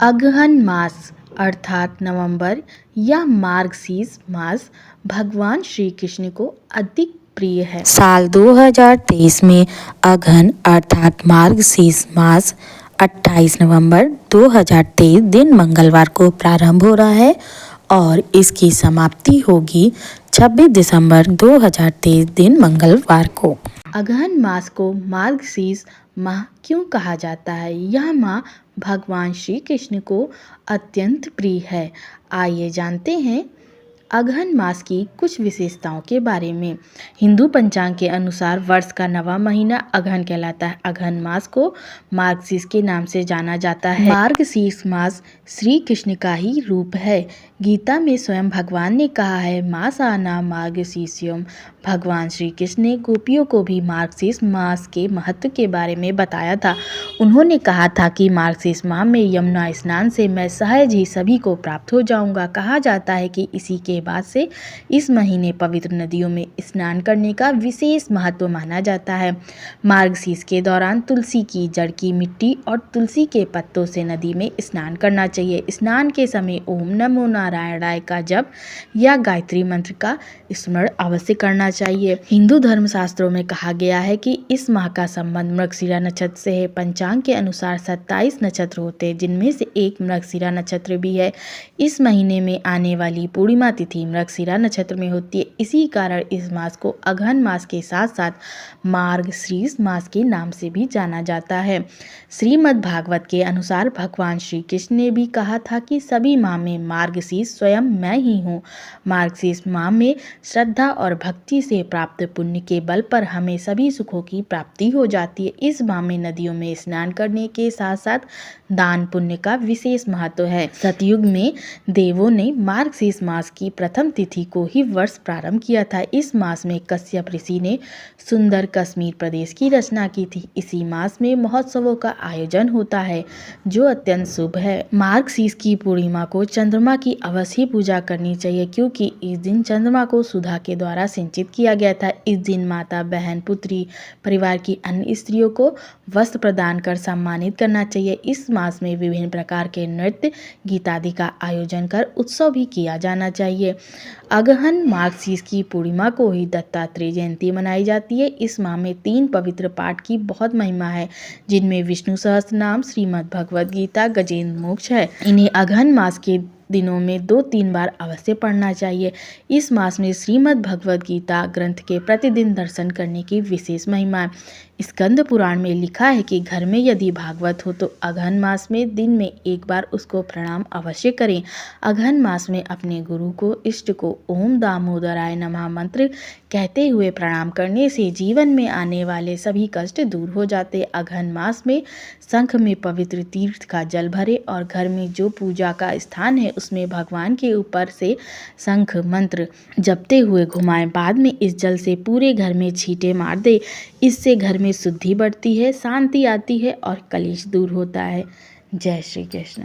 अगहन मास अर्थात नवंबर या मार्गशीर्ष मास भगवान श्री कृष्ण को अधिक प्रिय है। साल 2023 में अगहन अर्थात मार्गशीर्ष मास 28 नवंबर 2023 दिन मंगलवार को प्रारंभ हो रहा है और इसकी समाप्ति होगी 26 दिसंबर 2023 दिन मंगलवार को। अगहन मास को मार्गशीर्ष माह क्यों कहा जाता है? यह माह भगवान श्री कृष्ण को अत्यंत प्रिय है। आइए जानते हैं अगहन मास की कुछ विशेषताओं के बारे में। हिंदू पंचांग के अनुसार वर्ष का नवा महीना अगहन कहलाता है। अगहन मास को मार्गशीर्ष के नाम से जाना जाता है। मार्गशीर्ष मास श्री कृष्ण का ही रूप है। गीता में स्वयं भगवान ने कहा है, मासाना मार्गशीर्षम। भगवान श्री कृष्ण ने गोपियों को भी मार्गशीर्ष मास के महत्व के बारे में बताया था। उन्होंने कहा था कि मार्गशीर्ष माह में यमुना स्नान से मैं सहज ही सभी को प्राप्त हो जाऊंगा। कहा जाता है कि इसी के बाद से इस महीने पवित्र नदियों में स्नान करने का विशेष महत्व माना जाता है। मार्गशीर्ष के दौरान तुलसी की जड़ की मिट्टी और तुलसी के पत्तों से नदी में स्नान करना चाहिए। स्नान के समय ओम नमो नारायणाय का जप या गायत्री मंत्र का स्मरण अवश्य करना चाहिए। हिंदू धर्म शास्त्रों में कहा गया है कि इस माह का संबंध मृगशिरा नक्षत्र से है। पंचांग के अनुसार 27 नक्षत्र होते हैं, जिनमें से एक मृगशिरा नक्षत्र भी है। इस महीने में आने वाली पूर्णिमा तिथि मृगशिरा नक्षत्र में होती है। इसी कारण इस मास को अगहन मास के साथ साथ मार्गशीर्ष मास के नाम से भी जाना जाता है। श्रीमद् भागवत के अनुसार भगवान श्री कृष्ण ने भी कहा था कि सभी माह में मार्गशीर्ष स्वयं मैं ही हूँ। मार्गशीर्ष माह में श्रद्धा और भक्ति से प्राप्त पुण्य के बल पर हमें सभी सुखों की प्राप्ति हो जाती है। इस माह में नदियों में स्नान करने के साथ साथ दान पुण्य का विशेष महत्व है। सतयुग में देवों ने मार्गशीर्ष मास की प्रथम तिथि को ही वर्ष प्रारंभ किया था। इस मास में कश्यप ऋषि ने सुंदर कश्मीर प्रदेश की रचना की थी। इसी मास में महोत्सवों का आयोजन होता है, जो अत्यंत शुभ है। मार्गशीर्ष की पूर्णिमा को चंद्रमा की अवश्य पूजा करनी चाहिए, क्योंकि इस दिन चंद्रमा को सुधा के द्वारा सिंचित किया गया था। इस दिन माता, बहन, पुत्री, परिवार की अन्य स्त्रियों को वस्त्र प्रदान कर सम्मानित करना चाहिए। इस मास में विभिन्न प्रकार के नृत्य, गीत आदि का आयोजन कर उत्सव भी किया जाना चाहिए। अगहन मार्गशीर्ष की पूर्णिमा को ही दत्तात्रेय जयंती मनाई जाती है। इस माह में 3 पवित्र पाठ की बहुत महिमा है, जिनमें विष्णु सहस्त्रनाम, श्रीमद् भगवद गीता, गजेंद्र मोक्ष है। इन्हें अगहन मास के दिनों में 2-3 बार अवश्य पढ़ना चाहिए। इस मास में श्रीमद् भगवद गीता ग्रंथ के प्रतिदिन दर्शन करने की विशेष महिमा है। स्कंद पुराण में लिखा है कि घर में यदि भागवत हो तो अगहन मास में दिन में एक बार उसको प्रणाम अवश्य करें। अगहन मास में अपने गुरु को, इष्ट को ओम दामोदराय नमः मंत्र कहते हुए प्रणाम करने से जीवन में आने वाले सभी कष्ट दूर हो जाते। अगहन मास में शंख में पवित्र तीर्थ का जल भरे और घर में जो पूजा का स्थान है उसमें भगवान के ऊपर से शंख मंत्र जपते हुए घुमाएं। बाद में इस जल से पूरे घर में छींटे मार दे। इससे घर में शुद्धि बढ़ती है, शांति आती है और कलेश दूर होता है। जय श्री कृष्ण।